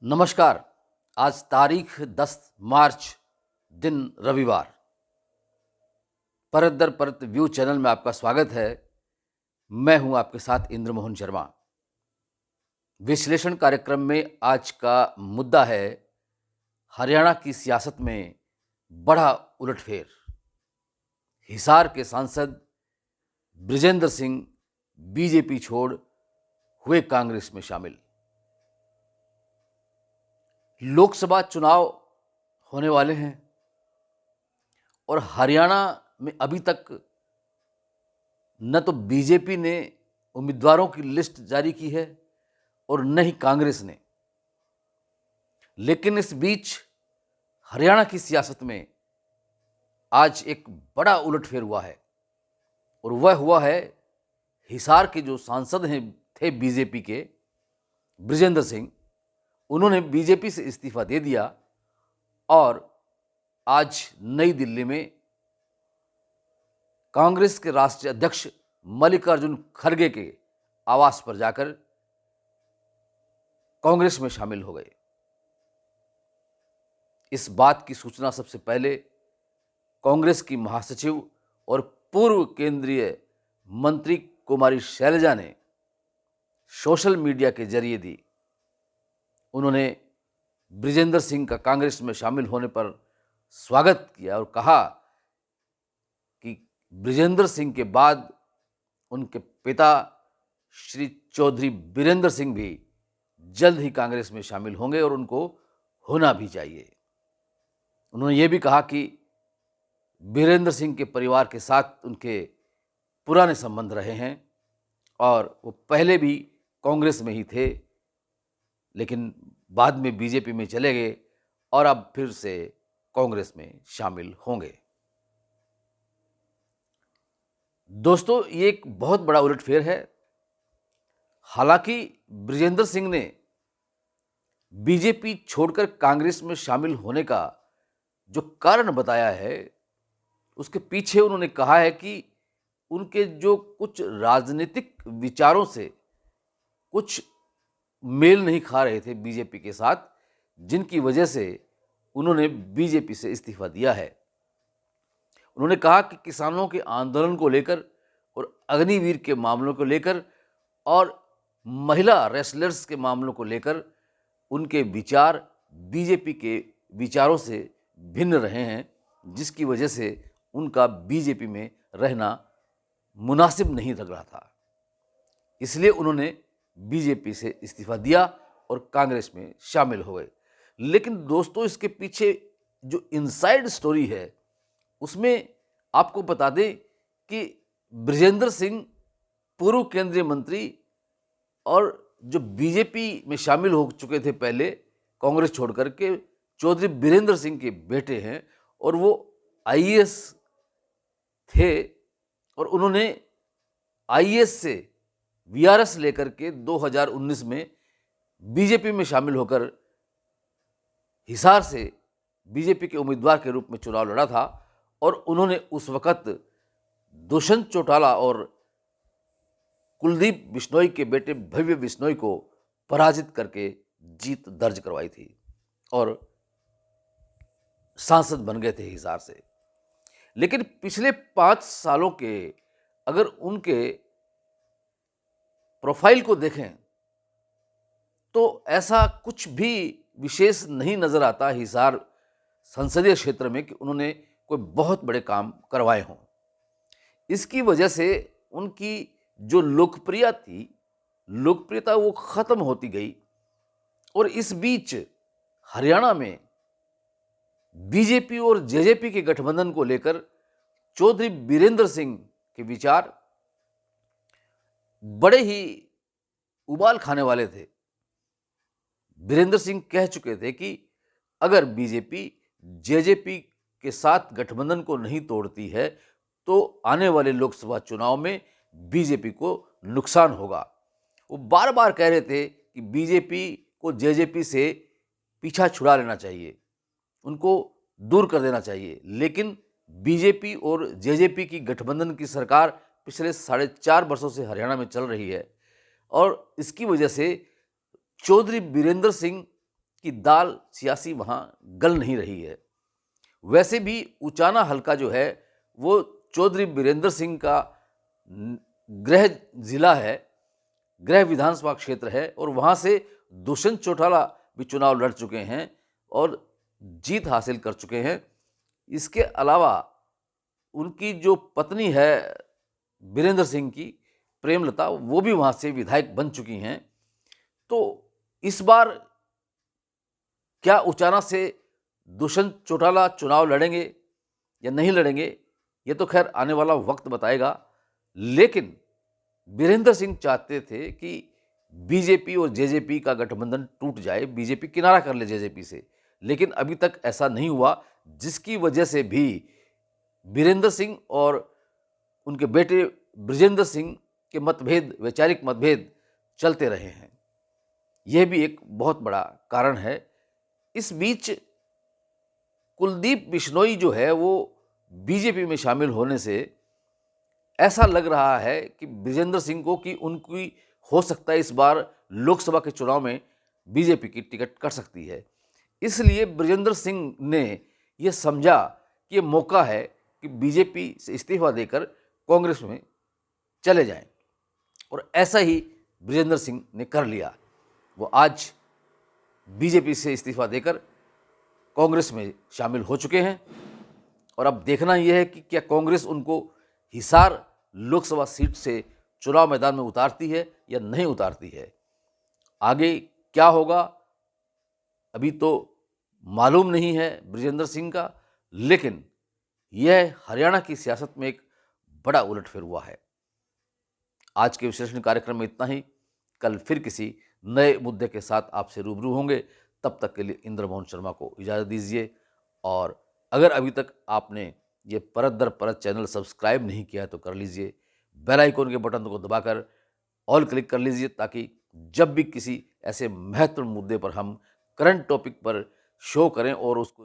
नमस्कार। आज तारीख 10 मार्च, दिन रविवार। परत दर परत व्यू चैनल में आपका स्वागत है। मैं हूं आपके साथ इंद्र मोहन शर्मा। विश्लेषण कार्यक्रम में आज का मुद्दा है हरियाणा की सियासत में बड़ा उलटफेर। हिसार के सांसद बृजेंद्र सिंह बीजेपी छोड़ हुए कांग्रेस में शामिल। लोकसभा चुनाव होने वाले हैं और हरियाणा में अभी तक न तो बीजेपी ने उम्मीदवारों की लिस्ट जारी की है और न ही कांग्रेस ने। लेकिन इस बीच हरियाणा की सियासत में आज एक बड़ा उलटफेर हुआ है और वह हुआ है हिसार के जो सांसद थे बीजेपी के बृजेंद्र सिंह, उन्होंने बीजेपी से इस्तीफा दे दिया और आज नई दिल्ली में कांग्रेस के राष्ट्रीय अध्यक्ष मल्लिकार्जुन खड़गे के आवास पर जाकर कांग्रेस में शामिल हो गए। इस बात की सूचना सबसे पहले कांग्रेस की महासचिव और पूर्व केंद्रीय मंत्री कुमारी शैलजा ने सोशल मीडिया के जरिए दी। उन्होंने बृजेंद्र सिंह का कांग्रेस में शामिल होने पर स्वागत किया और कहा कि बृजेंद्र सिंह के बाद उनके पिता श्री चौधरी बीरेंद्र सिंह भी जल्द ही कांग्रेस में शामिल होंगे और उनको होना भी चाहिए। उन्होंने ये भी कहा कि बीरेंद्र सिंह के परिवार के साथ उनके पुराने संबंध रहे हैं और वो पहले भी कांग्रेस में ही थे, लेकिन बाद में बीजेपी में चले गए और अब फिर से कांग्रेस में शामिल होंगे। दोस्तों, ये एक बहुत बड़ा उलटफेर है। हालांकि बृजेंद्र सिंह ने बीजेपी छोड़कर कांग्रेस में शामिल होने का जो कारण बताया है, उसके पीछे उन्होंने कहा है कि उनके जो कुछ राजनीतिक विचारों से कुछ मेल नहीं खा रहे थे बीजेपी के साथ, जिनकी वजह से उन्होंने बीजेपी से इस्तीफा दिया है। उन्होंने कहा कि किसानों के आंदोलन को लेकर और अग्निवीर के मामलों को लेकर और महिला रेसलर्स के मामलों को लेकर उनके विचार बीजेपी के विचारों से भिन्न रहे हैं, जिसकी वजह से उनका बीजेपी में रहना मुनासिब नहीं लग रहा था। इसलिए उन्होंने बीजेपी से इस्तीफा दिया और कांग्रेस में शामिल हो गए। लेकिन दोस्तों, इसके पीछे जो इनसाइड स्टोरी है उसमें आपको बता दें कि बृजेंद्र सिंह पूर्व केंद्रीय मंत्री और जो बीजेपी में शामिल हो चुके थे पहले कांग्रेस छोड़कर के, चौधरी बीरेंद्र सिंह के बेटे हैं और वो आईएएस थे और उन्होंने आईएएस से वीआरएस लेकर के 2019 में बीजेपी में शामिल होकर हिसार से बीजेपी के उम्मीदवार के रूप में चुनाव लड़ा था और उन्होंने उस वक्त दुष्यंत चौटाला और कुलदीप बिश्नोई के बेटे भव्य बिश्नोई को पराजित करके जीत दर्ज करवाई थी और सांसद बन गए थे हिसार से। लेकिन पिछले 5 सालों के अगर उनके प्रोफाइल को देखें तो ऐसा कुछ भी विशेष नहीं नजर आता हिसार संसदीय क्षेत्र में कि उन्होंने कोई बहुत बड़े काम करवाए हों। इसकी वजह से उनकी जो लोकप्रियता वो खत्म होती गई और इस बीच हरियाणा में बीजेपी और जेजेपी के गठबंधन को लेकर चौधरी बीरेंद्र सिंह के विचार बड़े ही उबाल खाने वाले थे। बीरेंद्र सिंह कह चुके थे कि अगर बीजेपी जेजेपी के साथ गठबंधन को नहीं तोड़ती है तो आने वाले लोकसभा चुनाव में बीजेपी को नुकसान होगा। वो बार बार कह रहे थे कि बीजेपी को जेजेपी से पीछा छुड़ा लेना चाहिए, उनको दूर कर देना चाहिए। लेकिन बीजेपी और जेजेपी की गठबंधन की सरकार पिछले 4.5 वर्षों से हरियाणा में चल रही है और इसकी वजह से चौधरी बीरेंद्र सिंह कि दाल सियासी वहाँ गल नहीं रही है। वैसे भी उचाना हलका जो है वो चौधरी बीरेंद्र सिंह का गृह जिला है, गृह विधानसभा क्षेत्र है और वहाँ से दुष्यंत चौटाला भी चुनाव लड़ चुके हैं और जीत हासिल कर चुके हैं। इसके अलावा उनकी जो पत्नी है बीरेंद्र सिंह की, प्रेमलता, वो भी वहाँ से विधायक बन चुकी हैं। तो इस बार क्या उचाना से दुष्यंत चौटाला चुनाव लड़ेंगे या नहीं लड़ेंगे, ये तो खैर आने वाला वक्त बताएगा। लेकिन बीरेंद्र सिंह चाहते थे कि बीजेपी और जेजेपी का गठबंधन टूट जाए, बीजेपी किनारा कर ले जेजेपी से, लेकिन अभी तक ऐसा नहीं हुआ, जिसकी वजह से भी बीरेंद्र सिंह और उनके बेटे बृजेंद्र सिंह के मतभेद, वैचारिक मतभेद चलते रहे हैं। यह भी एक बहुत बड़ा कारण है। इस बीच कुलदीप बिश्नोई जो है वो बीजेपी में शामिल होने से ऐसा लग रहा है कि बृजेंद्र सिंह को कि उनकी हो सकता है इस बार लोकसभा के चुनाव में बीजेपी की टिकट कट सकती है। इसलिए बृजेंद्र सिंह ने यह समझा कि ये मौका है कि बीजेपी से इस्तीफा देकर कांग्रेस में चले जाएं, और ऐसा ही बृजेंद्र सिंह ने कर लिया। वो आज बीजेपी से इस्तीफा देकर कांग्रेस में शामिल हो चुके हैं और अब देखना यह है कि क्या कांग्रेस उनको हिसार लोकसभा सीट से चुनाव मैदान में उतारती है या नहीं उतारती है। आगे क्या होगा अभी तो मालूम नहीं है बृजेंद्र सिंह का, लेकिन यह हरियाणा की सियासत में एक बड़ा उलटफेर हुआ है। आज के विश्लेषण कार्यक्रम में इतना ही। कल फिर किसी नए मुद्दे के साथ आपसे रूबरू होंगे। तब तक के लिए इंद्रमोहन शर्मा को इजाज़त दीजिए, और अगर अभी तक आपने ये परत दर परत चैनल सब्सक्राइब नहीं किया है तो कर लीजिए। बेल आइकन के बटन को दबाकर ऑल क्लिक कर लीजिए, ताकि जब भी किसी ऐसे महत्वपूर्ण मुद्दे पर हम करंट टॉपिक पर शो करें और उसको